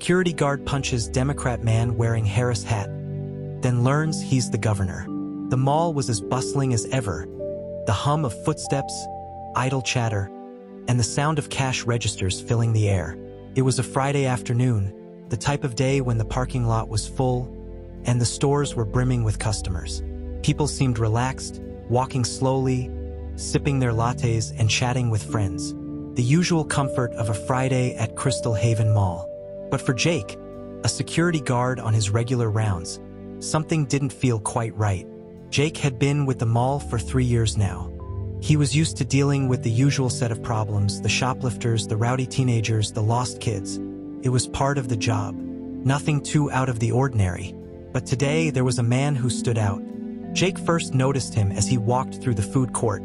Security guard punches Democrat man wearing Harris hat, then learns he's the governor. The mall was as bustling as ever. The hum of footsteps, idle chatter, and the sound of cash registers filling the air. It was a Friday afternoon, the type of day when the parking lot was full and the stores were brimming with customers. People seemed relaxed, walking slowly, sipping their lattes and chatting with friends. The usual comfort of a Friday at Crystal Haven Mall. But for Jake, a security guard on his regular rounds, something didn't feel quite right. Jake had been with the mall for 3 years now. He was used to dealing with the usual set of problems, the shoplifters, the rowdy teenagers, the lost kids. It was part of the job, nothing too out of the ordinary. But today there was a man who stood out. Jake first noticed him as he walked through the food court,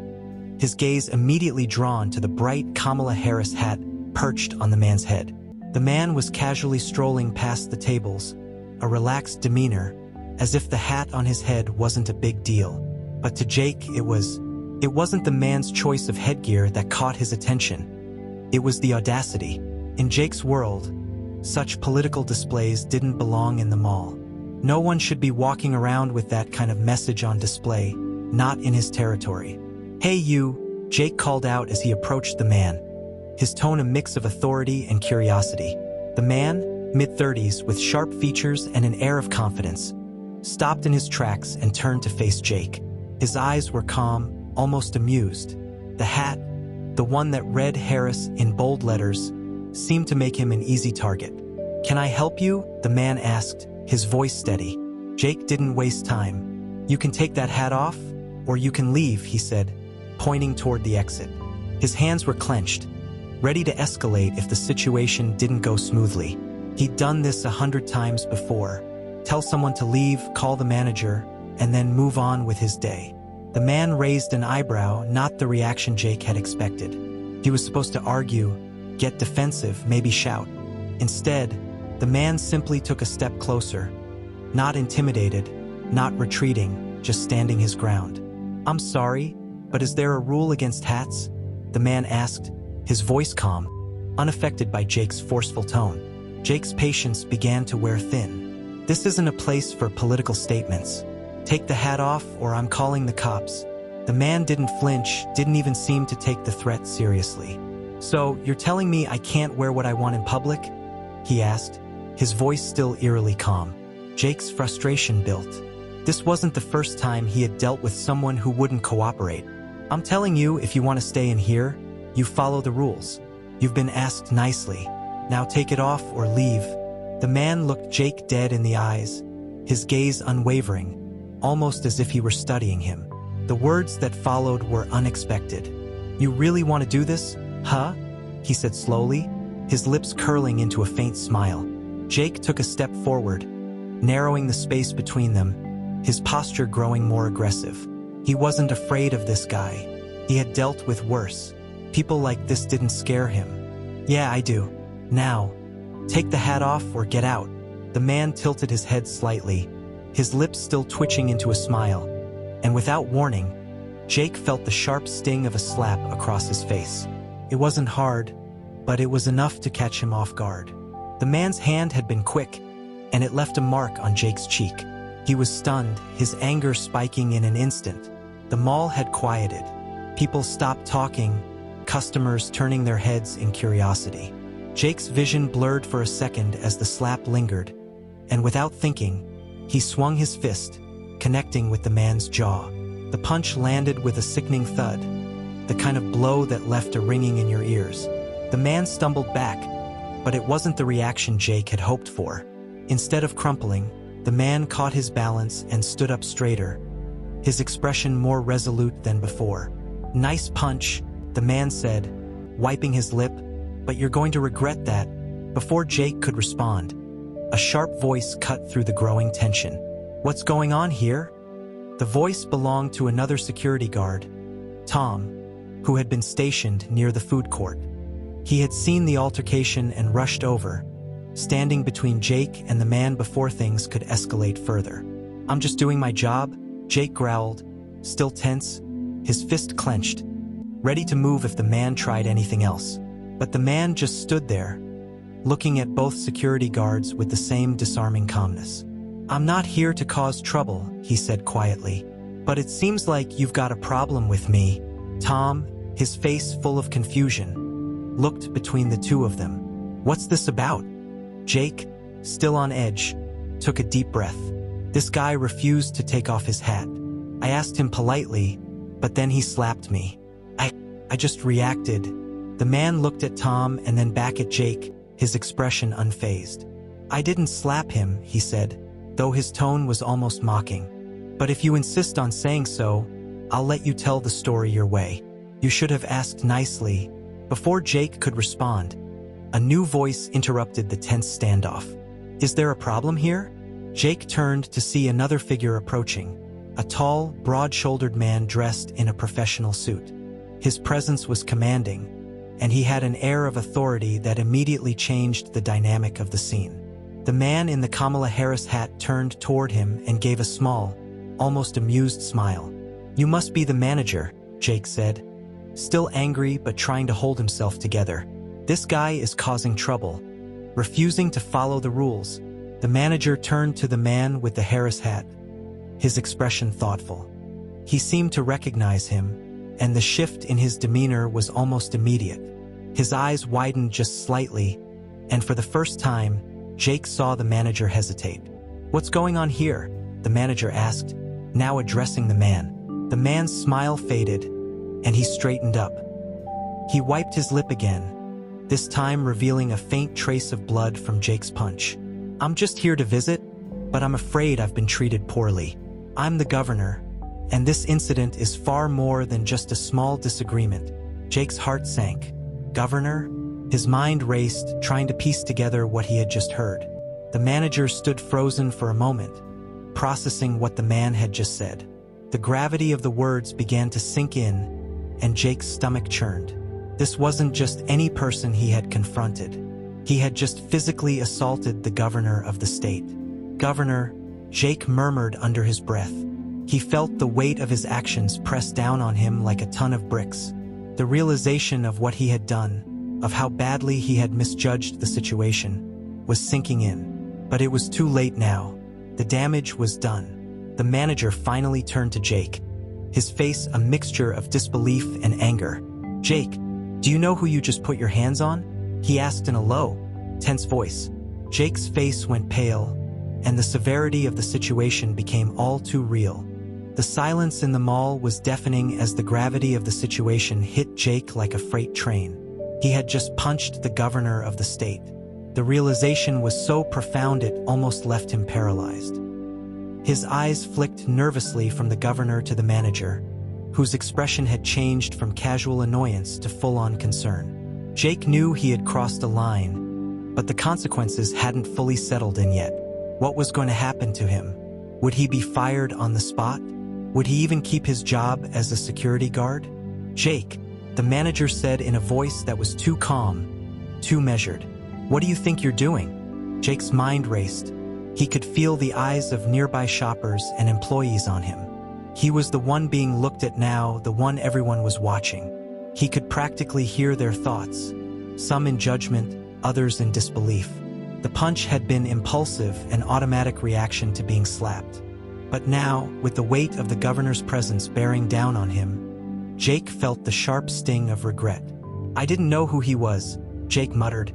his gaze immediately drawn to the bright Kamala Harris hat perched on the man's head. The man was casually strolling past the tables, a relaxed demeanor, as if the hat on his head wasn't a big deal. But to Jake, it wasn't the man's choice of headgear that caught his attention. It was the audacity. In Jake's world, such political displays didn't belong in the mall. No one should be walking around with that kind of message on display, not in his territory. "Hey you," Jake called out as he approached the man, his tone a mix of authority and curiosity. The man, mid-30s with sharp features and an air of confidence, stopped in his tracks and turned to face Jake. His eyes were calm, almost amused. The hat, the one that read Harris in bold letters, seemed to make him an easy target. "Can I help you?" the man asked, his voice steady. Jake didn't waste time. "You can take that hat off, or you can leave," he said, pointing toward the exit. His hands were clenched, ready to escalate if the situation didn't go smoothly. He'd done this 100 times before. Tell someone to leave, call the manager, and then move on with his day. The man raised an eyebrow, not the reaction Jake had expected. He was supposed to argue, get defensive, maybe shout. Instead, the man simply took a step closer, not intimidated, not retreating, just standing his ground. "I'm sorry, but is there a rule against hats?" the man asked, his voice calm, unaffected by Jake's forceful tone. Jake's patience began to wear thin. "This isn't a place for political statements. Take the hat off or I'm calling the cops." The man didn't flinch, didn't even seem to take the threat seriously. "So, you're telling me I can't wear what I want in public?" he asked, his voice still eerily calm. Jake's frustration built. This wasn't the first time he had dealt with someone who wouldn't cooperate. "I'm telling you, if you want to stay in here, you follow the rules. You've been asked nicely. Now take it off or leave." The man looked Jake dead in the eyes, his gaze unwavering, almost as if he were studying him. The words that followed were unexpected. "You really want to do this, huh?" he said slowly, his lips curling into a faint smile. Jake took a step forward, narrowing the space between them, his posture growing more aggressive. He wasn't afraid of this guy. He had dealt with worse. People like this didn't scare him. "Yeah, I do. Now, take the hat off or get out." The man tilted his head slightly, his lips still twitching into a smile, and without warning, Jake felt the sharp sting of a slap across his face. It wasn't hard, but it was enough to catch him off guard. The man's hand had been quick, and it left a mark on Jake's cheek. He was stunned, his anger spiking in an instant. The mall had quieted. People stopped talking, customers turning their heads in curiosity. Jake's vision blurred for a second as the slap lingered, and without thinking, he swung his fist, connecting with the man's jaw. The punch landed with a sickening thud, the kind of blow that left a ringing in your ears. The man stumbled back, but it wasn't the reaction Jake had hoped for. Instead of crumpling, the man caught his balance and stood up straighter, his expression more resolute than before. "Nice punch," the man said, wiping his lip, "but you're going to regret that." Before Jake could respond, a sharp voice cut through the growing tension. "What's going on here?" The voice belonged to another security guard, Tom, who had been stationed near the food court. He had seen the altercation and rushed over, standing between Jake and the man before things could escalate further. "I'm just doing my job," Jake growled, still tense, his fist clenched, ready to move if the man tried anything else. But the man just stood there, looking at both security guards with the same disarming calmness. "I'm not here to cause trouble," he said quietly. "But it seems like you've got a problem with me." Tom, his face full of confusion, looked between the two of them. "What's this about?" Jake, still on edge, took a deep breath. "This guy refused to take off his hat. I asked him politely, but then he slapped me. I just reacted." The man looked at Tom and then back at Jake, his expression unfazed. "I didn't slap him," he said, though his tone was almost mocking. "But if you insist on saying so, I'll let you tell the story your way. You should have asked nicely." Before Jake could respond, a new voice interrupted the tense standoff. "Is there a problem here?" Jake turned to see another figure approaching, a tall, broad-shouldered man dressed in a professional suit. His presence was commanding, and he had an air of authority that immediately changed the dynamic of the scene. The man in the Kamala Harris hat turned toward him and gave a small, almost amused smile. "You must be the manager," Jake said, still angry but trying to hold himself together. "This guy is causing trouble, refusing to follow the rules." The manager turned to the man with the Harris hat, his expression thoughtful. He seemed to recognize him, and the shift in his demeanor was almost immediate. His eyes widened just slightly, and for the first time, Jake saw the manager hesitate. "What's going on here?" the manager asked, now addressing the man. The man's smile faded, and he straightened up. He wiped his lip again, this time revealing a faint trace of blood from Jake's punch. "I'm just here to visit, but I'm afraid I've been treated poorly. I'm the governor, and this incident is far more than just a small disagreement." Jake's heart sank. "Governor?" His mind raced, trying to piece together what he had just heard. The manager stood frozen for a moment, processing what the man had just said. The gravity of the words began to sink in, and Jake's stomach churned. This wasn't just any person he had confronted. He had just physically assaulted the governor of the state. "Governor," Jake murmured under his breath. He felt the weight of his actions press down on him like a ton of bricks. The realization of what he had done, of how badly he had misjudged the situation, was sinking in. But it was too late now. The damage was done. The manager finally turned to Jake, his face a mixture of disbelief and anger. "Jake, do you know who you just put your hands on?" he asked in a low, tense voice. Jake's face went pale, and the severity of the situation became all too real. The silence in the mall was deafening as the gravity of the situation hit Jake like a freight train. He had just punched the governor of the state. The realization was so profound it almost left him paralyzed. His eyes flicked nervously from the governor to the manager, whose expression had changed from casual annoyance to full-on concern. Jake knew he had crossed a line, but the consequences hadn't fully settled in yet. What was going to happen to him? Would he be fired on the spot? Would he even keep his job as a security guard? "Jake," the manager said in a voice that was too calm, too measured. "What do you think you're doing?" Jake's mind raced. He could feel the eyes of nearby shoppers and employees on him. He was the one being looked at now, the one everyone was watching. He could practically hear their thoughts, some in judgment, others in disbelief. The punch had been impulsive, an automatic reaction to being slapped. But now, with the weight of the governor's presence bearing down on him, Jake felt the sharp sting of regret. "I didn't know who he was," Jake muttered,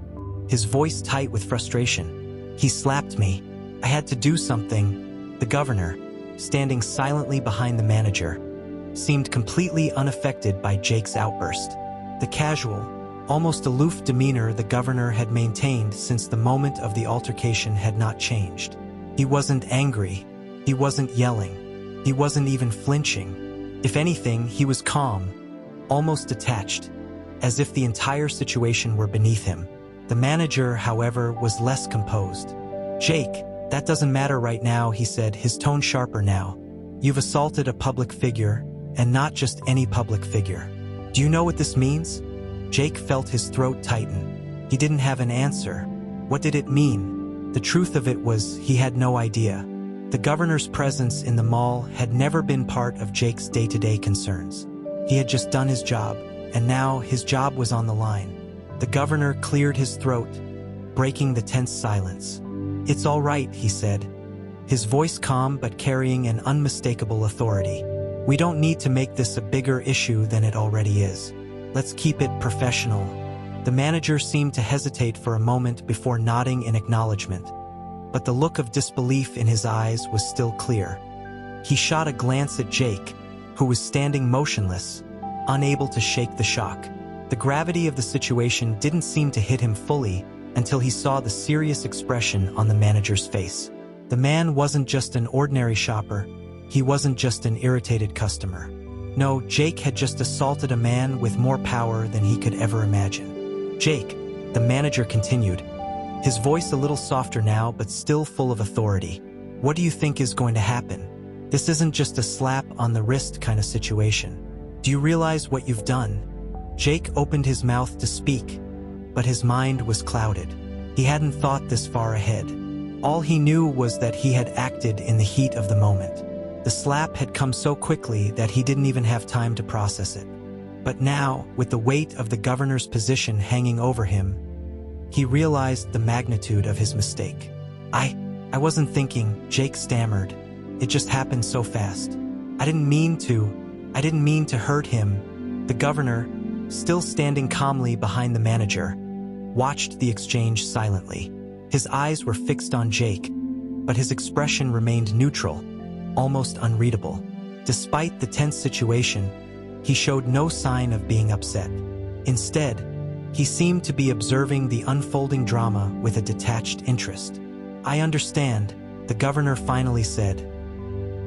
his voice tight with frustration. "He slapped me. I had to do something." The governor, standing silently behind the manager, seemed completely unaffected by Jake's outburst. The casual, almost aloof demeanor the governor had maintained since the moment of the altercation had not changed. He wasn't angry. He wasn't yelling. He wasn't even flinching. If anything, he was calm, almost detached, as if the entire situation were beneath him. The manager, however, was less composed. "Jake, that doesn't matter right now," he said, his tone sharper now. "You've assaulted a public figure, and not just any public figure. Do you know what this means?" Jake felt his throat tighten. He didn't have an answer. What did it mean? The truth of it was, he had no idea. The governor's presence in the mall had never been part of Jake's day-to-day concerns. He had just done his job, and now his job was on the line. The governor cleared his throat, breaking the tense silence. "It's all right," he said, his voice calm but carrying an unmistakable authority. "We don't need to make this a bigger issue than it already is. Let's keep it professional." The manager seemed to hesitate for a moment before nodding in acknowledgement, but the look of disbelief in his eyes was still clear. He shot a glance at Jake, who was standing motionless, unable to shake the shock. The gravity of the situation didn't seem to hit him fully until he saw the serious expression on the manager's face. The man wasn't just an ordinary shopper. He wasn't just an irritated customer. No, Jake had just assaulted a man with more power than he could ever imagine. "Jake," the manager continued, his voice a little softer now but still full of authority, "what do you think is going to happen? This isn't just a slap on the wrist kind of situation. Do you realize what you've done?" Jake opened his mouth to speak, but his mind was clouded. He hadn't thought this far ahead. All he knew was that he had acted in the heat of the moment. The slap had come so quickly that he didn't even have time to process it. But now, with the weight of the governor's position hanging over him, he realized the magnitude of his mistake. I wasn't thinking," Jake stammered. "It just happened so fast. I didn't mean to hurt him." The governor, still standing calmly behind the manager, watched the exchange silently. His eyes were fixed on Jake, but his expression remained neutral, almost unreadable. Despite the tense situation, he showed no sign of being upset. Instead, he seemed to be observing the unfolding drama with a detached interest. "I understand," the governor finally said,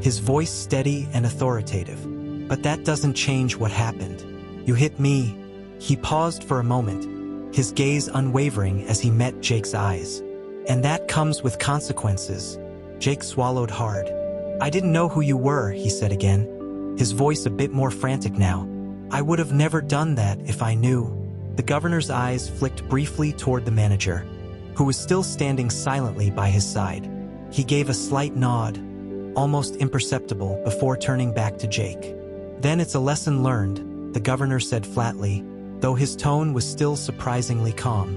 his voice steady and authoritative. "But that doesn't change what happened. You hit me." He paused for a moment, his gaze unwavering as he met Jake's eyes. "And that comes with consequences." Jake swallowed hard. "I didn't know who you were," he said again, his voice a bit more frantic now. "I would have never done that if I knew." The governor's eyes flicked briefly toward the manager, who was still standing silently by his side. He gave a slight nod, almost imperceptible, before turning back to Jake. "Then it's a lesson learned," the governor said flatly, though his tone was still surprisingly calm,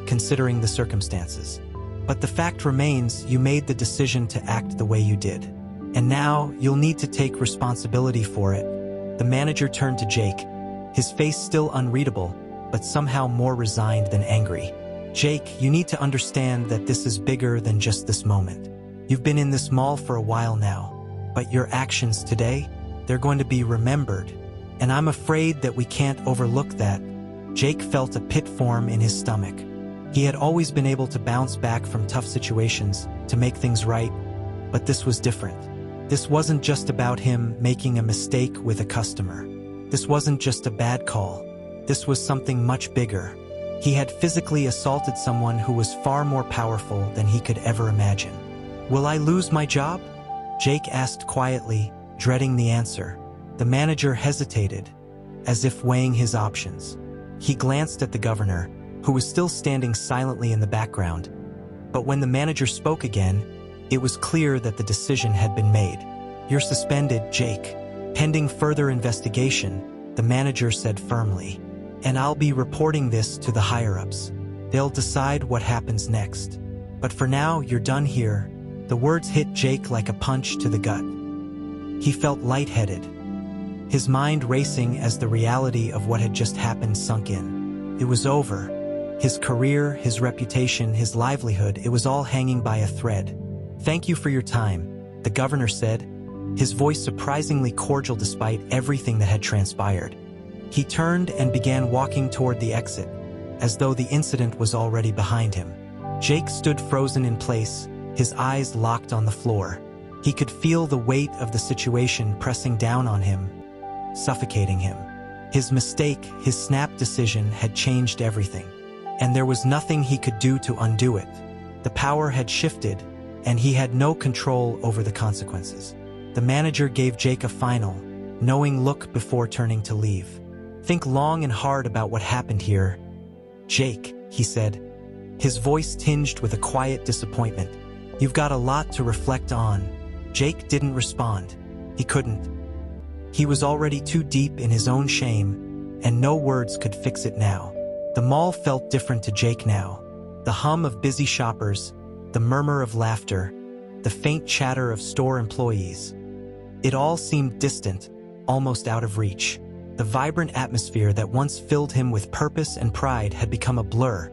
considering the circumstances. "But the fact remains, you made the decision to act the way you did. And now, you'll need to take responsibility for it." The manager turned to Jake, his face still unreadable, but somehow more resigned than angry. "Jake, you need to understand that this is bigger than just this moment. You've been in this mall for a while now, but your actions today, they're going to be remembered. And I'm afraid that we can't overlook that." Jake felt a pit form in his stomach. He had always been able to bounce back from tough situations, to make things right, but this was different. This wasn't just about him making a mistake with a customer. This wasn't just a bad call. This was something much bigger. He had physically assaulted someone who was far more powerful than he could ever imagine. "Will I lose my job?" Jake asked quietly, dreading the answer. The manager hesitated, as if weighing his options. He glanced at the governor, who was still standing silently in the background. But when the manager spoke again, it was clear that the decision had been made. "You're suspended, Jake. Pending further investigation," the manager said firmly. "And I'll be reporting this to the higher-ups. They'll decide what happens next. But for now, you're done here." The words hit Jake like a punch to the gut. He felt lightheaded, his mind racing as the reality of what had just happened sunk in. It was over. His career, his reputation, his livelihood, it was all hanging by a thread. "Thank you for your time," the governor said, his voice surprisingly cordial despite everything that had transpired. He turned and began walking toward the exit, as though the incident was already behind him. Jake stood frozen in place, his eyes locked on the floor. He could feel the weight of the situation pressing down on him, suffocating him. His mistake, his snap decision, had changed everything, and there was nothing he could do to undo it. The power had shifted, and he had no control over the consequences. The manager gave Jake a final, knowing look before turning to leave. "Think long and hard about what happened here, Jake," he said, his voice tinged with a quiet disappointment. "You've got a lot to reflect on." Jake didn't respond. He couldn't. He was already too deep in his own shame, and no words could fix it now. The mall felt different to Jake now. The hum of busy shoppers, the murmur of laughter, the faint chatter of store employees. It all seemed distant, almost out of reach. The vibrant atmosphere that once filled him with purpose and pride had become a blur,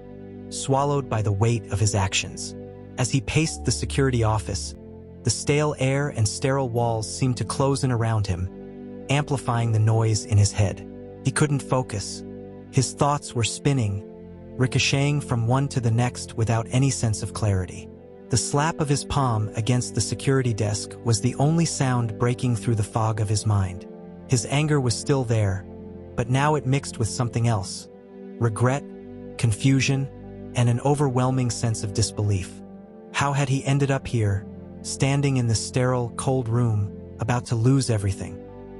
swallowed by the weight of his actions. As he paced the security office, the stale air and sterile walls seemed to close in around him, amplifying the noise in his head. He couldn't focus. His thoughts were spinning, ricocheting from one to the next without any sense of clarity. The slap of his palm against the security desk was the only sound breaking through the fog of his mind. His anger was still there, but now it mixed with something else: regret, confusion, and an overwhelming sense of disbelief. How had he ended up here, standing in this sterile, cold room, about to lose everything?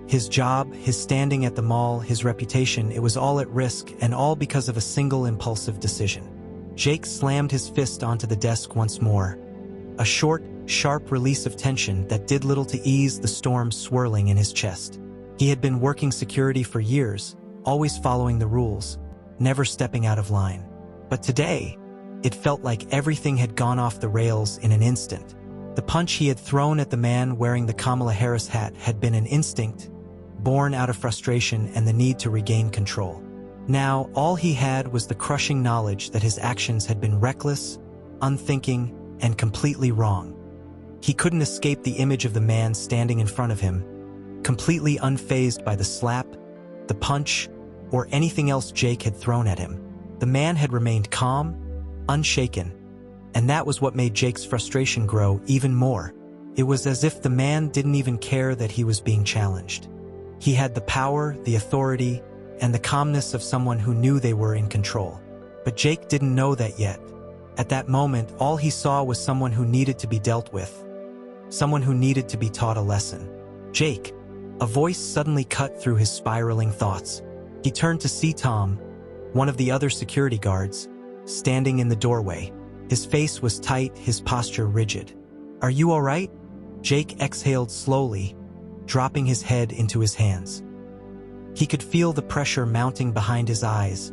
His job, his standing at the mall, his reputation, it was all at risk, and all because of a single impulsive decision. Jake slammed his fist onto the desk once more. A short, sharp release of tension that did little to ease the storm swirling in his chest. He had been working security for years, always following the rules, never stepping out of line. But today, it felt like everything had gone off the rails in an instant. The punch he had thrown at the man wearing the Kamala Harris hat had been an instinct, born out of frustration and the need to regain control. Now, all he had was the crushing knowledge that his actions had been reckless, unthinking, and completely wrong. He couldn't escape the image of the man standing in front of him, completely unfazed by the slap, the punch, or anything else Jake had thrown at him. The man had remained calm, unshaken, and that was what made Jake's frustration grow even more. It was as if the man didn't even care that he was being challenged. He had the power, the authority, and the calmness of someone who knew they were in control. But Jake didn't know that yet. At that moment, all he saw was someone who needed to be dealt with, someone who needed to be taught a lesson. Jake. A voice suddenly cut through his spiraling thoughts. He turned to see Tom, one of the other security guards, standing in the doorway. His face was tight, his posture rigid. "Are you all right?" Jake exhaled slowly, dropping his head into his hands. He could feel the pressure mounting behind his eyes,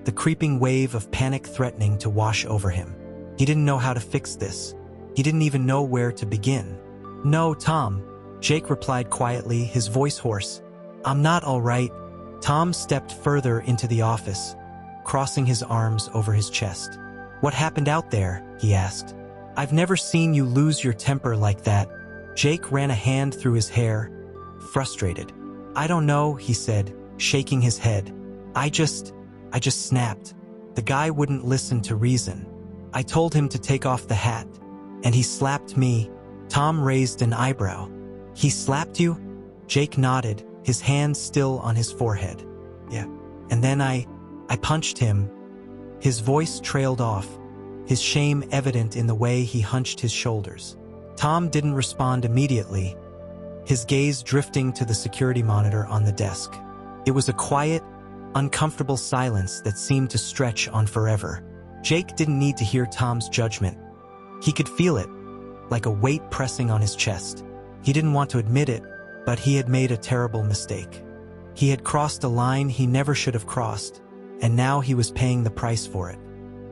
the creeping wave of panic threatening to wash over him. He didn't know how to fix this. He didn't even know where to begin. "No, Tom," Jake replied quietly, his voice hoarse. "I'm not all right." Tom stepped further into the office, crossing his arms over his chest. "What happened out there?" he asked. "I've never seen you lose your temper like that." Jake ran a hand through his hair, frustrated. "I don't know," he said, shaking his head. I just snapped. The guy wouldn't listen to reason. I told him to take off the hat, and he slapped me." Tom raised an eyebrow. "He slapped you?" Jake nodded, his hand still on his forehead. "Yeah. And then I punched him." His voice trailed off, his shame evident in the way he hunched his shoulders. Tom didn't respond immediately, his gaze drifting to the security monitor on the desk. It was a quiet, uncomfortable silence that seemed to stretch on forever. Jake didn't need to hear Tom's judgment. He could feel it, like a weight pressing on his chest. He didn't want to admit it, but he had made a terrible mistake. He had crossed a line he never should have crossed, and now he was paying the price for it.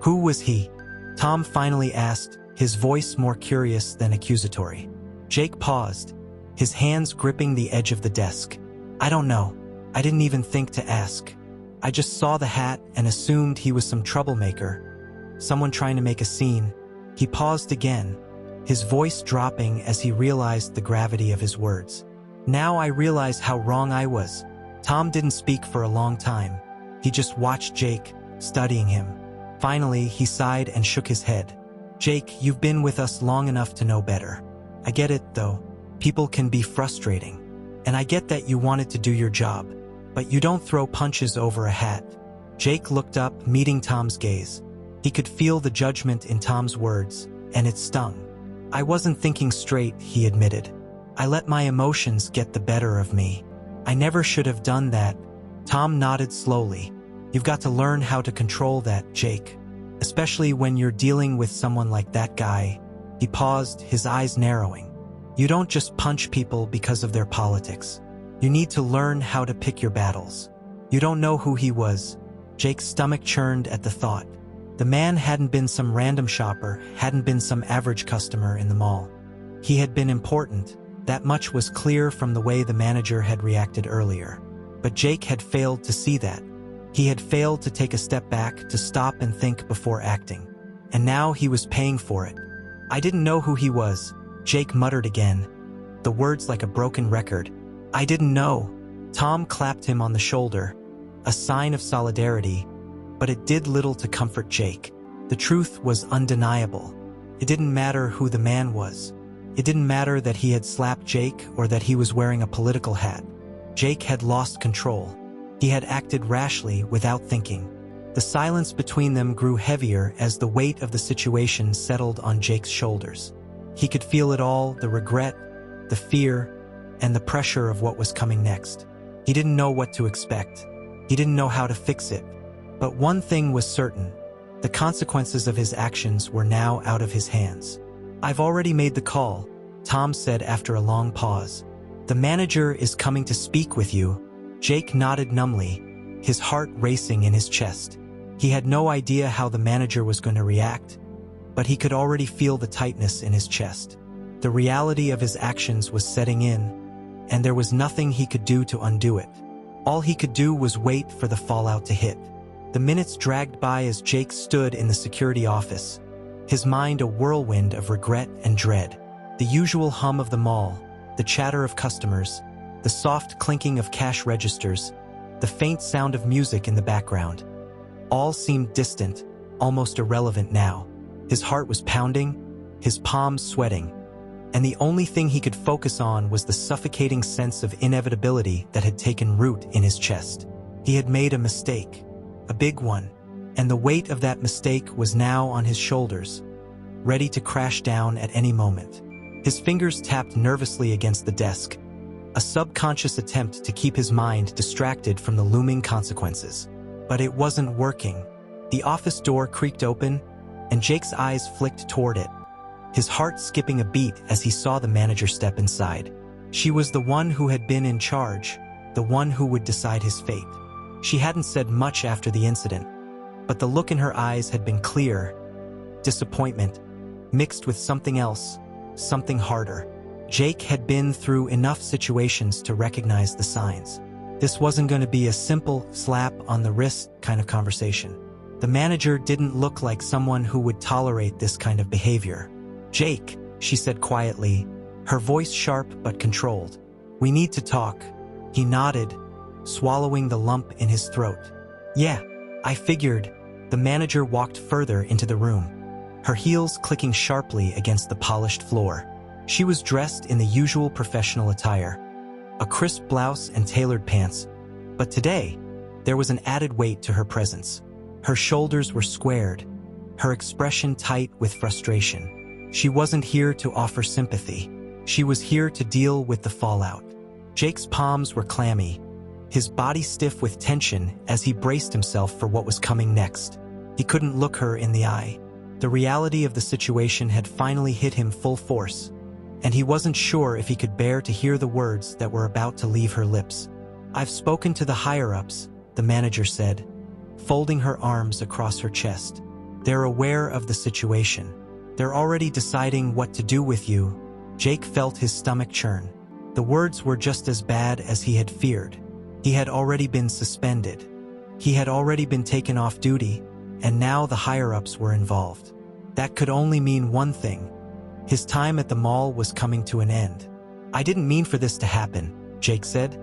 "Who was he?" Tom finally asked, his voice more curious than accusatory. Jake paused, his hands gripping the edge of the desk. "I don't know. I didn't even think to ask. I just saw the hat and assumed he was some troublemaker, someone trying to make a scene." He paused again, his voice dropping as he realized the gravity of his words. "Now I realize how wrong I was." Tom didn't speak for a long time. He just watched Jake, studying him. Finally, he sighed and shook his head. "Jake, you've been with us long enough to know better. I get it, though. People can be frustrating. And I get that you wanted to do your job. But you don't throw punches over a hat." Jake looked up, meeting Tom's gaze. He could feel the judgment in Tom's words, and it stung. "I wasn't thinking straight," he admitted. "I let my emotions get the better of me. I never should have done that." Tom nodded slowly. "You've got to learn how to control that, Jake. Especially when you're dealing with someone like that guy." He paused, his eyes narrowing. "You don't just punch people because of their politics. You need to learn how to pick your battles. You don't know who he was." Jake's stomach churned at the thought. The man hadn't been some random shopper, hadn't been some average customer in the mall. He had been important. That much was clear from the way the manager had reacted earlier. But Jake had failed to see that. He had failed to take a step back, to stop and think before acting. And now he was paying for it. "I didn't know who he was," Jake muttered again, the words like a broken record. "I didn't know." Tom clapped him on the shoulder, a sign of solidarity, but it did little to comfort Jake. The truth was undeniable. It didn't matter who the man was. It didn't matter that he had slapped Jake or that he was wearing a political hat. Jake had lost control. He had acted rashly without thinking. The silence between them grew heavier as the weight of the situation settled on Jake's shoulders. He could feel it all, the regret, the fear, and the pressure of what was coming next. He didn't know what to expect. He didn't know how to fix it. But one thing was certain. The consequences of his actions were now out of his hands. "I've already made the call," Tom said after a long pause. "The manager is coming to speak with you." Jake nodded numbly, his heart racing in his chest. He had no idea how the manager was going to react, but he could already feel the tightness in his chest. The reality of his actions was setting in, and there was nothing he could do to undo it. All he could do was wait for the fallout to hit. The minutes dragged by as Jake stood in the security office, his mind a whirlwind of regret and dread. The usual hum of the mall, the chatter of customers, the soft clinking of cash registers, the faint sound of music in the background. All seemed distant, almost irrelevant now. His heart was pounding, his palms sweating, and the only thing he could focus on was the suffocating sense of inevitability that had taken root in his chest. He had made a mistake, a big one, and the weight of that mistake was now on his shoulders, ready to crash down at any moment. His fingers tapped nervously against the desk, a subconscious attempt to keep his mind distracted from the looming consequences. But it wasn't working. The office door creaked open, and Jake's eyes flicked toward it, his heart skipping a beat as he saw the manager step inside. She was the one who had been in charge, the one who would decide his fate. She hadn't said much after the incident, but the look in her eyes had been clear, disappointment, mixed with something else, something harder. Jake had been through enough situations to recognize the signs. This wasn't going to be a simple slap on the wrist kind of conversation. The manager didn't look like someone who would tolerate this kind of behavior. "Jake," she said quietly, her voice sharp but controlled. "We need to talk." He nodded, swallowing the lump in his throat. "Yeah, I figured." The manager walked further into the room, her heels clicking sharply against the polished floor. She was dressed in the usual professional attire, a crisp blouse and tailored pants, but today, there was an added weight to her presence. Her shoulders were squared, her expression tight with frustration. She wasn't here to offer sympathy. She was here to deal with the fallout. Jake's palms were clammy, his body stiff with tension as he braced himself for what was coming next. He couldn't look her in the eye. The reality of the situation had finally hit him full force, and he wasn't sure if he could bear to hear the words that were about to leave her lips. "I've spoken to the higher-ups," the manager said, folding her arms across her chest. "They're aware of the situation. They're already deciding what to do with you." Jake felt his stomach churn. The words were just as bad as he had feared. He had already been suspended. He had already been taken off duty, and now the higher-ups were involved. That could only mean one thing. His time at the mall was coming to an end. "I didn't mean for this to happen," Jake said,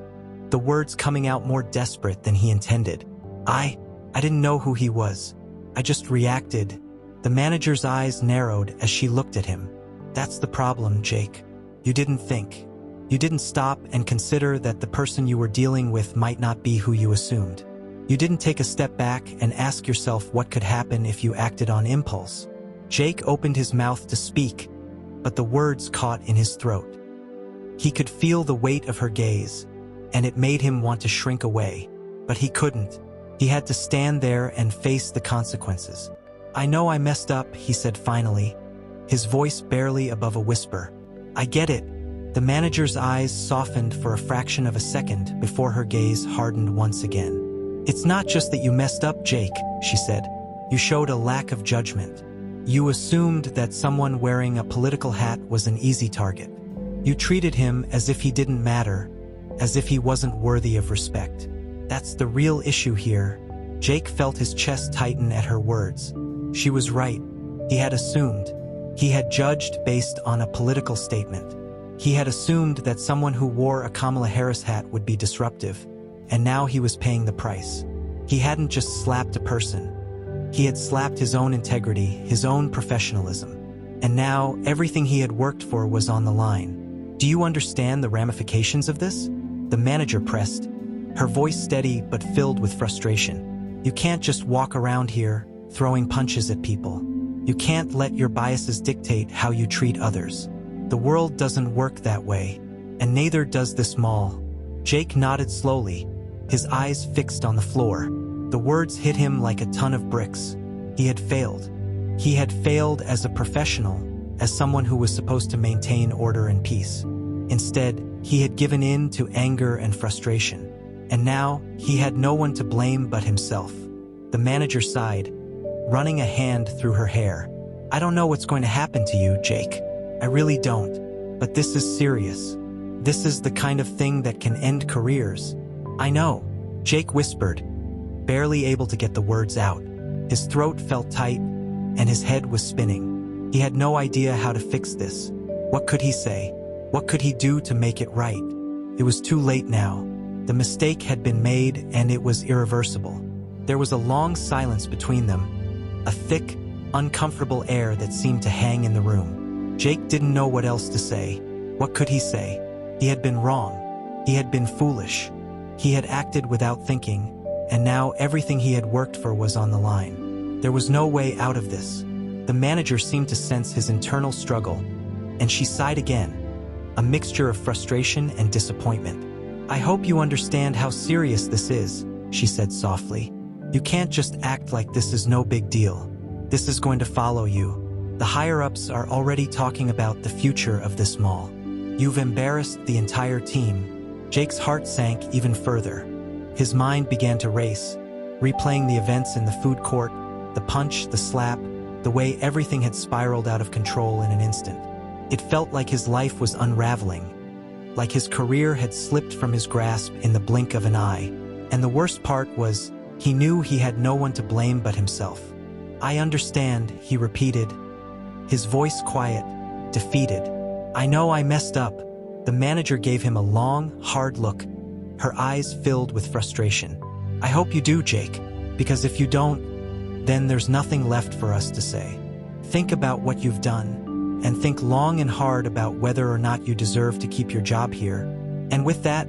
the words coming out more desperate than he intended. I didn't know who he was. I just reacted." The manager's eyes narrowed as she looked at him. "That's the problem, Jake. You didn't think. You didn't stop and consider that the person you were dealing with might not be who you assumed. You didn't take a step back and ask yourself what could happen if you acted on impulse." Jake opened his mouth to speak, but the words caught in his throat. He could feel the weight of her gaze, and it made him want to shrink away, but he couldn't. He had to stand there and face the consequences. "I know I messed up," he said finally, his voice barely above a whisper. "I get it." The manager's eyes softened for a fraction of a second before her gaze hardened once again. "It's not just that you messed up, Jake," she said. You showed a lack of judgment. You assumed that someone wearing a political hat was an easy target. You treated him as if he didn't matter, as if he wasn't worthy of respect. That's the real issue here. Jake felt his chest tighten at her words. She was right. He had assumed. He had judged based on a political statement. He had assumed that someone who wore a Kamala Harris hat would be disruptive, and now he was paying the price. He hadn't just slapped a person. He had slapped his own integrity, his own professionalism. And now, everything he had worked for was on the line. Do you understand the ramifications of this? The manager pressed, her voice steady but filled with frustration. You can't just walk around here, throwing punches at people. You can't let your biases dictate how you treat others. The world doesn't work that way, and neither does this mall. Jake nodded slowly, his eyes fixed on the floor. The words hit him like a ton of bricks. He had failed. He had failed as a professional, as someone who was supposed to maintain order and peace. Instead, he had given in to anger and frustration. And now, he had no one to blame but himself. The manager sighed, running a hand through her hair. I don't know what's going to happen to you, Jake. I really don't. But this is serious. This is the kind of thing that can end careers. I know, Jake whispered, barely able to get the words out. His throat felt tight, and his head was spinning. He had no idea how to fix this. What could he say? What could he do to make it right? It was too late now. The mistake had been made, and it was irreversible. There was a long silence between them, a thick, uncomfortable air that seemed to hang in the room. Jake didn't know what else to say. What could he say? He had been wrong. He had been foolish. He had acted without thinking, and now everything he had worked for was on the line. There was no way out of this. The manager seemed to sense his internal struggle, and she sighed again, a mixture of frustration and disappointment. I hope you understand how serious this is, she said softly. You can't just act like this is no big deal. This is going to follow you. The higher-ups are already talking about the future of this mall. You've embarrassed the entire team. Jake's heart sank even further. His mind began to race, replaying the events in the food court, the punch, the slap, the way everything had spiraled out of control in an instant. It felt like his life was unraveling, like his career had slipped from his grasp in the blink of an eye. And the worst part was, he knew he had no one to blame but himself. I understand, he repeated, his voice quiet, defeated. I know I messed up. The manager gave him a long, hard look, her eyes filled with frustration. I hope you do, Jake, because if you don't, then there's nothing left for us to say. Think about what you've done, and think long and hard about whether or not you deserve to keep your job here. And with that,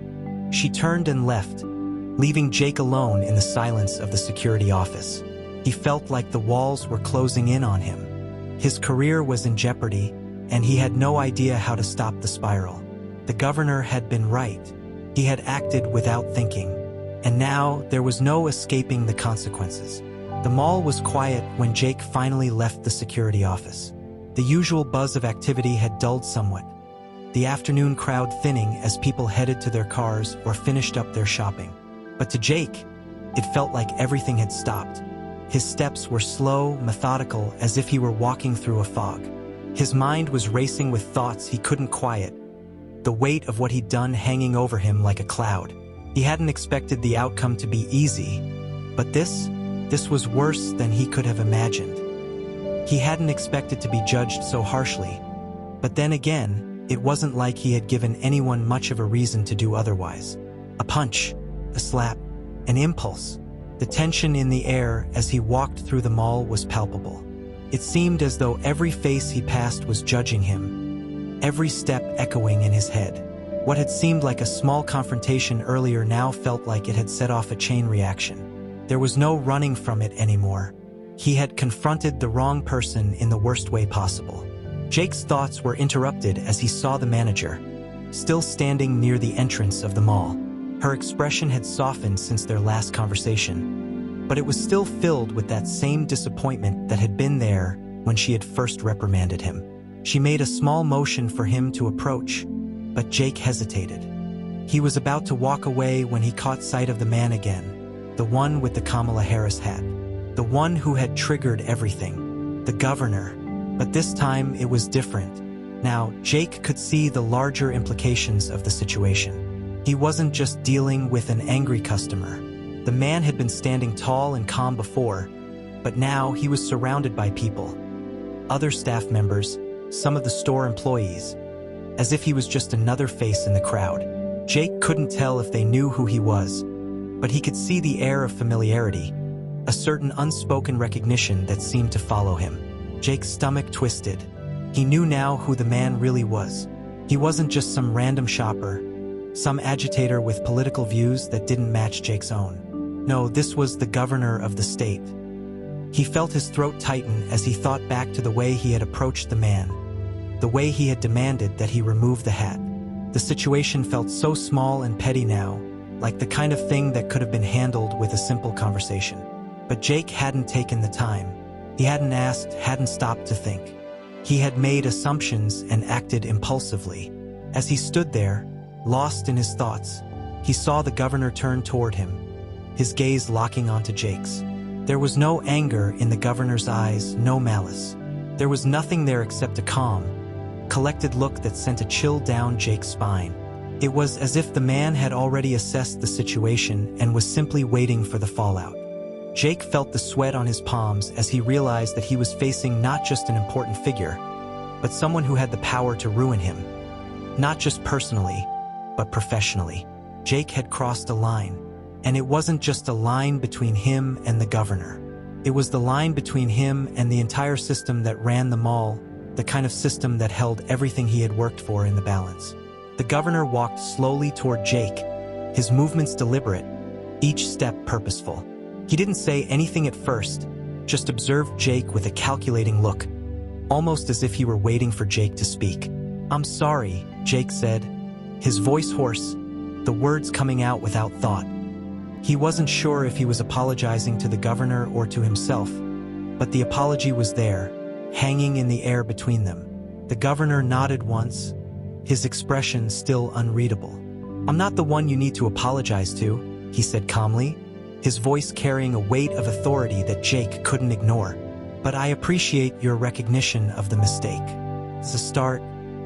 she turned and left, leaving Jake alone in the silence of the security office. He felt like the walls were closing in on him. His career was in jeopardy, and he had no idea how to stop the spiral. The governor had been right. He had acted without thinking, and now there was no escaping the consequences. The mall was quiet when Jake finally left the security office. The usual buzz of activity had dulled somewhat, the afternoon crowd thinning as people headed to their cars or finished up their shopping. But to Jake, it felt like everything had stopped. His steps were slow, methodical, as if he were walking through a fog. His mind was racing with thoughts he couldn't quiet, the weight of what he'd done hanging over him like a cloud. He hadn't expected the outcome to be easy, but this was worse than he could have imagined. He hadn't expected to be judged so harshly, but then again, it wasn't like he had given anyone much of a reason to do otherwise. A punch, a slap, an impulse. The tension in the air as he walked through the mall was palpable. It seemed as though every face he passed was judging him, every step echoing in his head. What had seemed like a small confrontation earlier now felt like it had set off a chain reaction. There was no running from it anymore. He had confronted the wrong person in the worst way possible. Jake's thoughts were interrupted as he saw the manager, still standing near the entrance of the mall. Her expression had softened since their last conversation, but it was still filled with that same disappointment that had been there when she had first reprimanded him. She made a small motion for him to approach, but Jake hesitated. He was about to walk away when he caught sight of the man again, the one with the Kamala Harris hat. the one who had triggered everything, the governor. But this time it was different. Now, Jake could see the larger implications of the situation. He wasn't just dealing with an angry customer. The man had been standing tall and calm before, but now he was surrounded by people. Other staff members, some of the store employees, as if he was just another face in the crowd. Jake couldn't tell if they knew who he was, but he could see the air of familiarity, a certain unspoken recognition that seemed to follow him. Jake's stomach twisted. He knew now who the man really was. He wasn't just some random shopper, some agitator with political views that didn't match Jake's own. No, this was the governor of the state. He felt his throat tighten as he thought back to the way he had approached the man, the way he had demanded that he remove the hat. The situation felt so small and petty now, like the kind of thing that could have been handled with a simple conversation. But Jake hadn't taken the time. He hadn't asked, hadn't stopped to think. He had made assumptions and acted impulsively. As he stood there, lost in his thoughts, he saw the governor turn toward him, his gaze locking onto Jake's. There was no anger in the governor's eyes, no malice. There was nothing there except a calm, collected look that sent a chill down Jake's spine. It was as if the man had already assessed the situation and was simply waiting for the fallout. Jake felt the sweat on his palms as he realized that he was facing not just an important figure, but someone who had the power to ruin him. Not just personally, but professionally. Jake had crossed a line, and it wasn't just a line between him and the governor. It was the line between him and the entire system that ran the mall, the kind of system that held everything he had worked for in the balance. The governor walked slowly toward Jake, his movements deliberate, each step purposeful. He didn't say anything at first, just observed Jake with a calculating look, almost as if he were waiting for Jake to speak. "I'm sorry," Jake said, his voice hoarse, the words coming out without thought. He wasn't sure if he was apologizing to the governor or to himself, but the apology was there, hanging in the air between them. The governor nodded once, his expression still unreadable. "I'm not the one you need to apologize to," he said calmly, his voice carrying a weight of authority that Jake couldn't ignore. "But I appreciate your recognition of the mistake." As a start,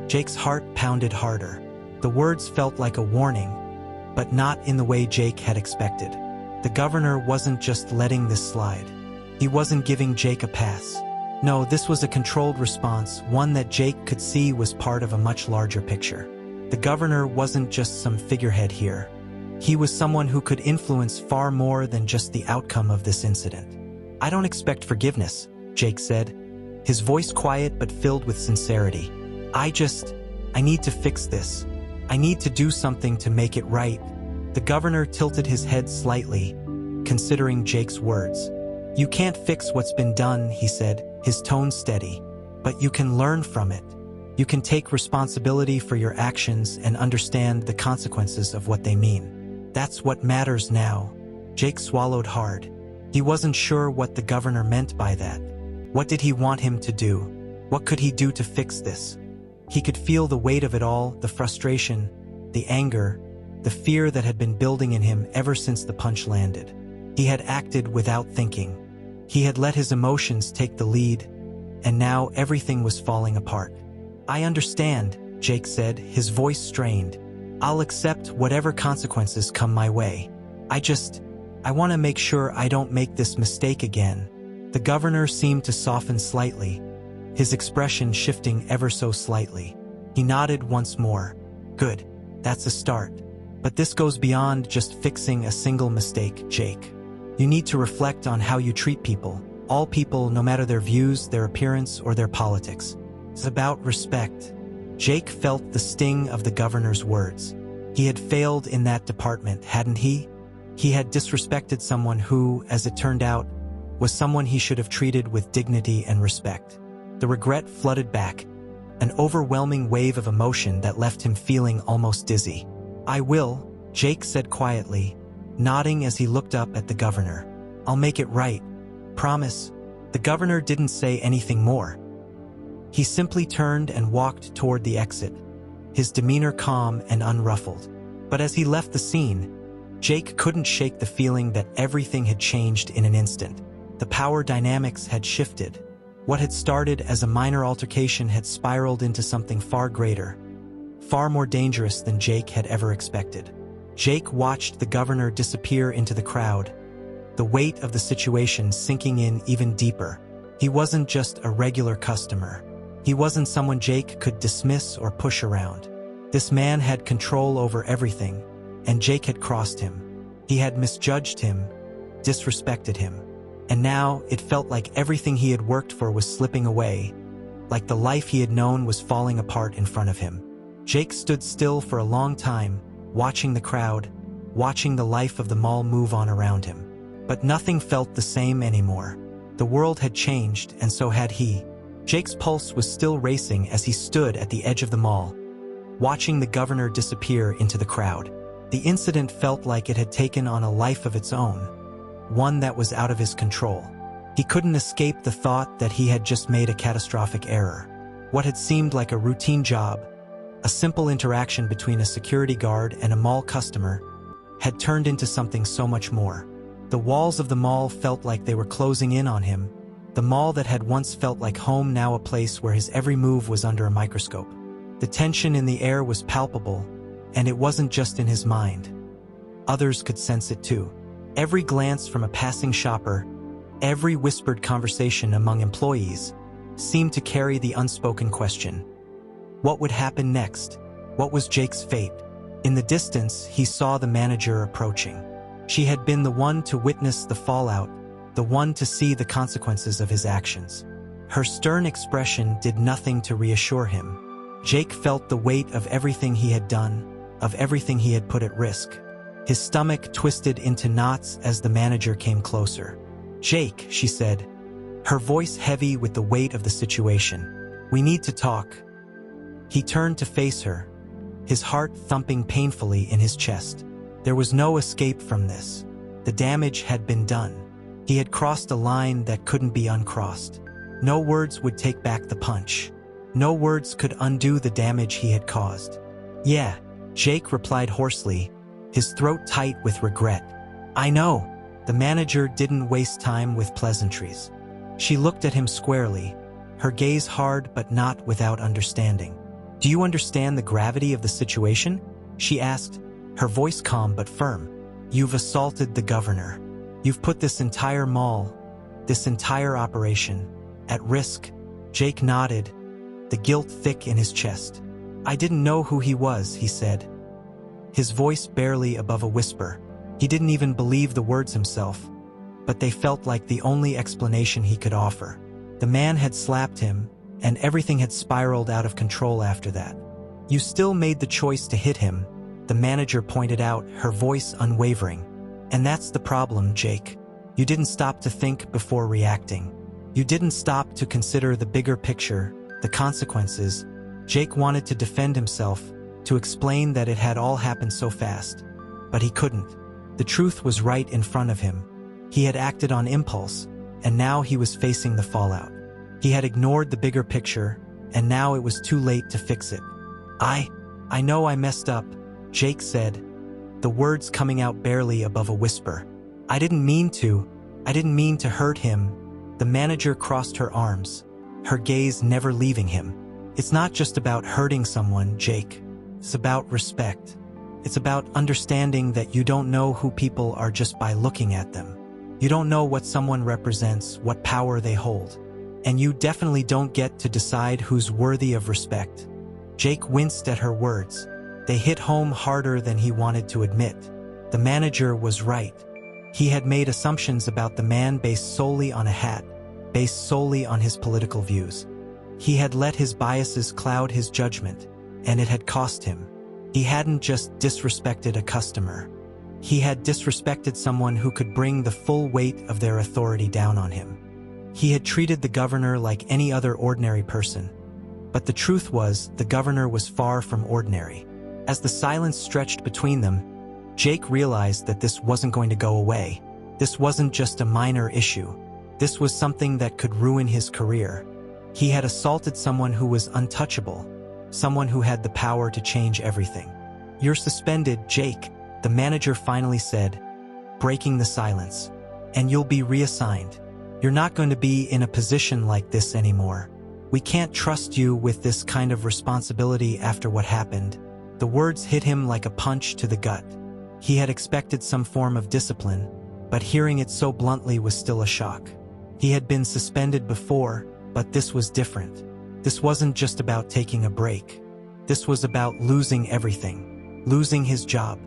Jake's heart pounded harder. The words felt like a warning, but not in the way Jake had expected. The governor wasn't just letting this slide. He wasn't giving Jake a pass. No, this was a controlled response, one that Jake could see was part of a much larger picture. The governor wasn't just some figurehead here. He was someone who could influence far more than just the outcome of this incident. "I don't expect forgiveness," Jake said, his voice quiet but filled with sincerity. I need to fix this. I need to do something to make it right." The governor tilted his head slightly, considering Jake's words. "You can't fix what's been done," he said, his tone steady, "but you can learn from it. You can take responsibility for your actions and understand the consequences of what they mean. That's what matters now." Jake swallowed hard. He wasn't sure what the governor meant by that. What did he want him to do? What could he do to fix this? He could feel the weight of it all, the frustration, the anger, the fear that had been building in him ever since the punch landed. He had acted without thinking. He had let his emotions take the lead, and now everything was falling apart. "I understand," Jake said, his voice strained. "I'll accept whatever consequences come my way. I want to make sure I don't make this mistake again." The governor seemed to soften slightly, his expression shifting ever so slightly. He nodded once more. "Good, that's a start. But this goes beyond just fixing a single mistake, Jake. You need to reflect on how you treat people, all people, no matter their views, their appearance, or their politics. It's about respect." Jake felt the sting of the governor's words. He had failed in that department, hadn't he? He had disrespected someone who, as it turned out, was someone he should have treated with dignity and respect. The regret flooded back, an overwhelming wave of emotion that left him feeling almost dizzy. "I will," Jake said quietly, nodding as he looked up at the governor. "I'll make it right. Promise." The governor didn't say anything more. He simply turned and walked toward the exit, his demeanor calm and unruffled. But as he left the scene, Jake couldn't shake the feeling that everything had changed in an instant. The power dynamics had shifted. What had started as a minor altercation had spiraled into something far greater, far more dangerous than Jake had ever expected. Jake watched the governor disappear into the crowd, the weight of the situation sinking in even deeper. He wasn't just a regular customer. He wasn't someone Jake could dismiss or push around. This man had control over everything, and Jake had crossed him. He had misjudged him, disrespected him. And now it felt like everything he had worked for was slipping away, like the life he had known was falling apart in front of him. Jake stood still for a long time, watching the crowd, watching the life of the mall move on around him. But nothing felt the same anymore. The world had changed, and so had he. Jake's pulse was still racing as he stood at the edge of the mall, watching the governor disappear into the crowd. The incident felt like it had taken on a life of its own, one that was out of his control. He couldn't escape the thought that he had just made a catastrophic error. What had seemed like a routine job, a simple interaction between a security guard and a mall customer, had turned into something so much more. The walls of the mall felt like they were closing in on him. The mall that had once felt like home, now a place where his every move was under a microscope. The tension in the air was palpable, and it wasn't just in his mind. Others could sense it too. Every glance from a passing shopper, every whispered conversation among employees, seemed to carry the unspoken question. What would happen next? What was Jake's fate? In the distance, he saw the manager approaching. She had been the one to witness the fallout, the one to see the consequences of his actions. Her stern expression did nothing to reassure him. Jake felt the weight of everything he had done, of everything he had put at risk. His stomach twisted into knots as the manager came closer. "Jake," she said, her voice heavy with the weight of the situation. "We need to talk." He turned to face her, his heart thumping painfully in his chest. There was no escape from this. The damage had been done. He had crossed a line that couldn't be uncrossed. No words would take back the punch. No words could undo the damage he had caused. "Yeah," Jake replied hoarsely, his throat tight with regret. "I know." The manager didn't waste time with pleasantries. She looked at him squarely, her gaze hard but not without understanding. "Do you understand the gravity of the situation?" she asked, her voice calm but firm. "You've assaulted the governor. You've put this entire mall, this entire operation, at risk." Jake nodded, the guilt thick in his chest. "I didn't know who he was," he said, his voice barely above a whisper. He didn't even believe the words himself, but they felt like the only explanation he could offer. The man had slapped him, and everything had spiraled out of control after that. "You still made the choice to hit him," the manager pointed out, her voice unwavering. "And that's the problem, Jake. You didn't stop to think before reacting. You didn't stop to consider the bigger picture, the consequences." Jake wanted to defend himself, to explain that it had all happened so fast, but he couldn't. The truth was right in front of him. He had acted on impulse, and now he was facing the fallout. He had ignored the bigger picture, and now it was too late to fix it. I know I messed up," Jake said, the words coming out barely above a whisper. I didn't mean to hurt him." The manager crossed her arms, her gaze never leaving him. "It's not just about hurting someone, Jake. It's about respect. It's about understanding that you don't know who people are just by looking at them. You don't know what someone represents, what power they hold. And you definitely don't get to decide who's worthy of respect." Jake winced at her words. They hit home harder than he wanted to admit. The manager was right. He had made assumptions about the man based solely on a hat, based solely on his political views. He had let his biases cloud his judgment, and it had cost him. He hadn't just disrespected a customer. He had disrespected someone who could bring the full weight of their authority down on him. He had treated the governor like any other ordinary person. But the truth was, the governor was far from ordinary. As the silence stretched between them, Jake realized that this wasn't going to go away. This wasn't just a minor issue. This was something that could ruin his career. He had assaulted someone who was untouchable, someone who had the power to change everything. "You're suspended, Jake," the manager finally said, breaking the silence. "And you'll be reassigned. You're not going to be in a position like this anymore. We can't trust you with this kind of responsibility after what happened." The words hit him like a punch to the gut. He had expected some form of discipline, but hearing it so bluntly was still a shock. He had been suspended before, but this was different. This wasn't just about taking a break. This was about losing everything. Losing his job.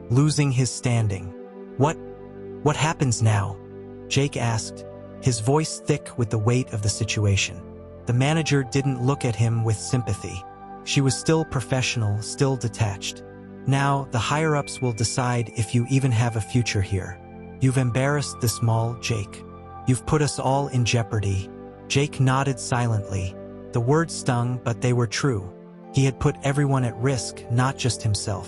Losing his standing. What happens now?" Jake asked, his voice thick with the weight of the situation. The manager didn't look at him with sympathy. She was still professional, still detached. "Now, the higher-ups will decide if you even have a future here. You've embarrassed this mall, Jake. You've put us all in jeopardy." Jake nodded silently. The words stung, but they were true. He had put everyone at risk, not just himself.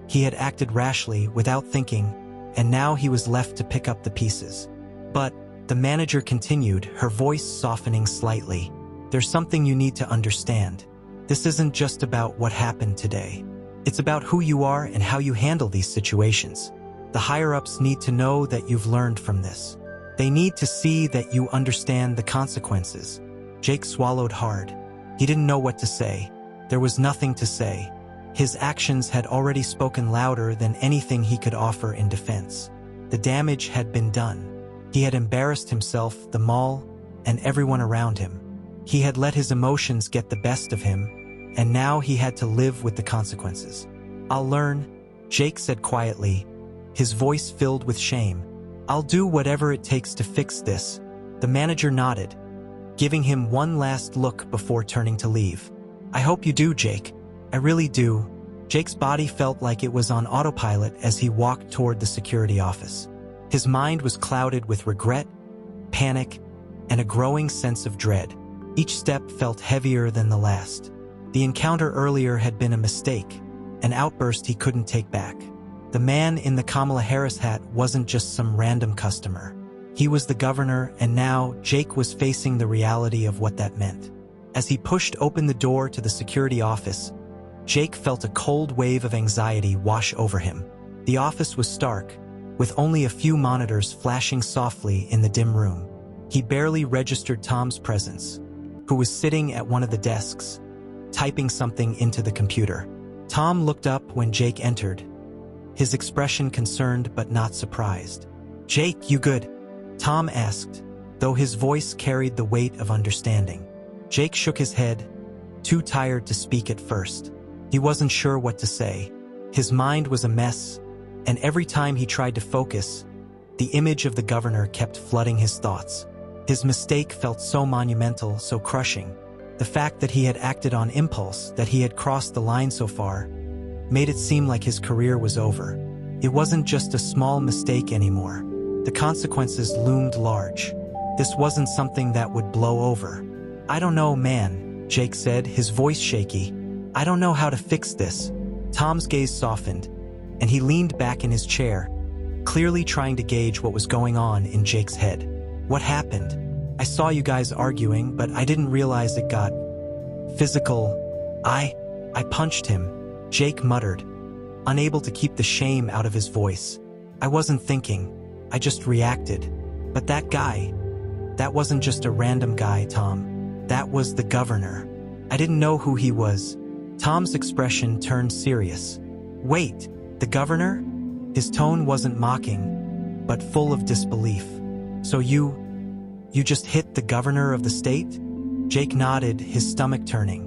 He had acted rashly, without thinking, and now he was left to pick up the pieces. "But," the manager continued, her voice softening slightly, "there's something you need to understand. This isn't just about what happened today. It's about who you are and how you handle these situations. The higher-ups need to know that you've learned from this. They need to see that you understand the consequences." Jake swallowed hard. He didn't know what to say. There was nothing to say. His actions had already spoken louder than anything he could offer in defense. The damage had been done. He had embarrassed himself, the mall, and everyone around him. He had let his emotions get the best of him, and now he had to live with the consequences. "I'll learn," Jake said quietly, his voice filled with shame. "I'll do whatever it takes to fix this." The manager nodded, giving him one last look before turning to leave. "I hope you do, Jake. I really do." Jake's body felt like it was on autopilot as he walked toward the security office. His mind was clouded with regret, panic, and a growing sense of dread. Each step felt heavier than the last. The encounter earlier had been a mistake, an outburst he couldn't take back. The man in the Kamala Harris hat wasn't just some random customer. He was the governor, and now Jake was facing the reality of what that meant. As he pushed open the door to the security office, Jake felt a cold wave of anxiety wash over him. The office was stark, with only a few monitors flashing softly in the dim room. He barely registered Tom's presence, who was sitting at one of the desks, typing something into the computer. Tom looked up when Jake entered, his expression concerned but not surprised. "Jake, you good?" Tom asked, though his voice carried the weight of understanding. Jake shook his head, too tired to speak at first. He wasn't sure what to say. His mind was a mess, and every time he tried to focus, the image of the governor kept flooding his thoughts. His mistake felt so monumental, so crushing. The fact that he had acted on impulse, that he had crossed the line so far, made it seem like his career was over. It wasn't just a small mistake anymore. The consequences loomed large. This wasn't something that would blow over. "I don't know, man," Jake said, his voice shaky. "I don't know how to fix this." Tom's gaze softened, and he leaned back in his chair, clearly trying to gauge what was going on in Jake's head. "What happened? I saw you guys arguing, but I didn't realize it got physical." I punched him," Jake muttered, unable to keep the shame out of his voice. "I wasn't thinking. I just reacted. But that guy, that wasn't just a random guy, Tom. That was the governor. I didn't know who he was." Tom's expression turned serious. "Wait, the governor?" His tone wasn't mocking, but full of disbelief. "So you just hit the governor of the state?" Jake nodded, his stomach turning.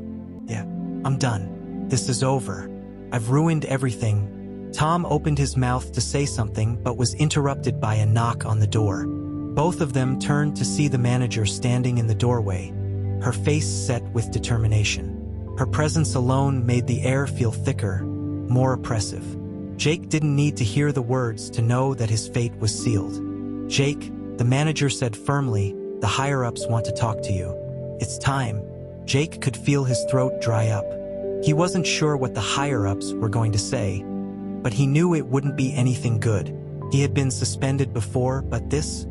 "Yeah, I'm done. This is over. I've ruined everything." Tom opened his mouth to say something but was interrupted by a knock on the door. Both of them turned to see the manager standing in the doorway, her face set with determination. Her presence alone made the air feel thicker, more oppressive. Jake didn't need to hear the words to know that his fate was sealed. "Jake," the manager said firmly, "the higher-ups want to talk to you. It's time." Jake could feel his throat dry up. He wasn't sure what the higher-ups were going to say, but he knew it wouldn't be anything good. He had been suspended before, but this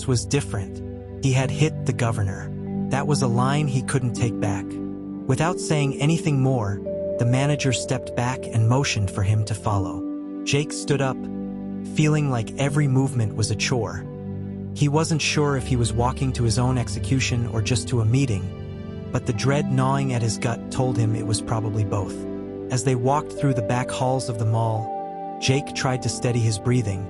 was different. He had hit the governor. That was a line he couldn't take back. Without saying anything more, the manager stepped back and motioned for him to follow. Jake stood up, feeling like every movement was a chore. He wasn't sure if he was walking to his own execution or just to a meeting, but the dread gnawing at his gut told him it was probably both. As they walked through the back halls of the mall, Jake tried to steady his breathing,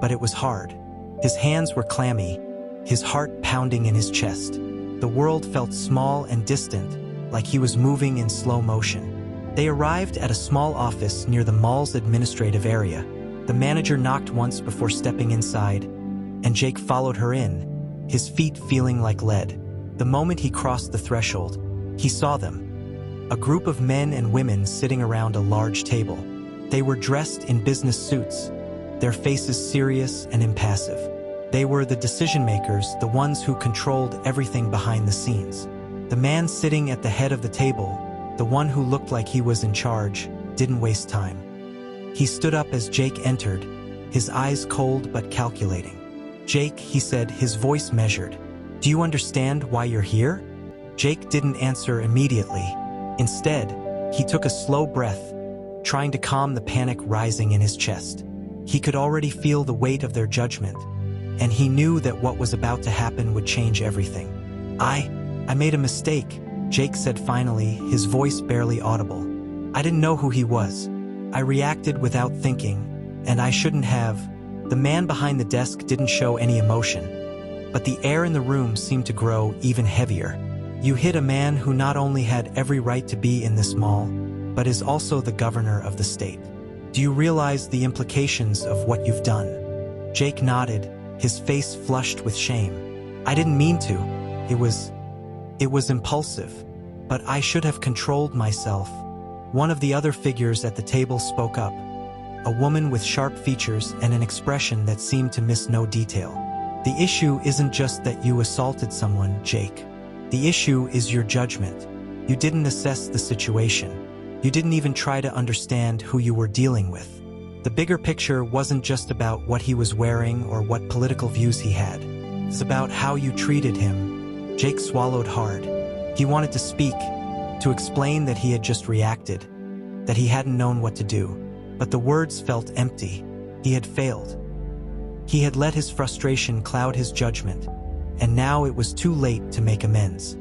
but it was hard. His hands were clammy, his heart pounding in his chest. The world felt small and distant, like he was moving in slow motion. They arrived at a small office near the mall's administrative area. The manager knocked once before stepping inside, and Jake followed her in, his feet feeling like lead. The moment he crossed the threshold, he saw them. A group of men and women sitting around a large table. They were dressed in business suits, their faces serious and impassive. They were the decision-makers, the ones who controlled everything behind the scenes. The man sitting at the head of the table, the one who looked like he was in charge, didn't waste time. He stood up as Jake entered, his eyes cold but calculating. "Jake," he said, his voice measured. "Do you understand why you're here?" Jake didn't answer immediately. Instead, he took a slow breath, trying to calm the panic rising in his chest. He could already feel the weight of their judgment, and he knew that what was about to happen would change everything. I made a mistake," Jake said finally, his voice barely audible. "I didn't know who he was. I reacted without thinking, and I shouldn't have." The man behind the desk didn't show any emotion, but the air in the room seemed to grow even heavier. "You hit a man who not only had every right to be in this mall, but is also the governor of the state. Do you realize the implications of what you've done?" Jake nodded, his face flushed with shame. "I didn't mean to. It was impulsive, but I should have controlled myself." One of the other figures at the table spoke up, a woman with sharp features and an expression that seemed to miss no detail. "The issue isn't just that you assaulted someone, Jake. The issue is your judgment. You didn't assess the situation. You didn't even try to understand who you were dealing with. The bigger picture wasn't just about what he was wearing or what political views he had. It's about how you treated him." Jake swallowed hard. He wanted to speak, to explain that he had just reacted, that he hadn't known what to do. But the words felt empty. He had failed. He had let his frustration cloud his judgment, and now it was too late to make amends.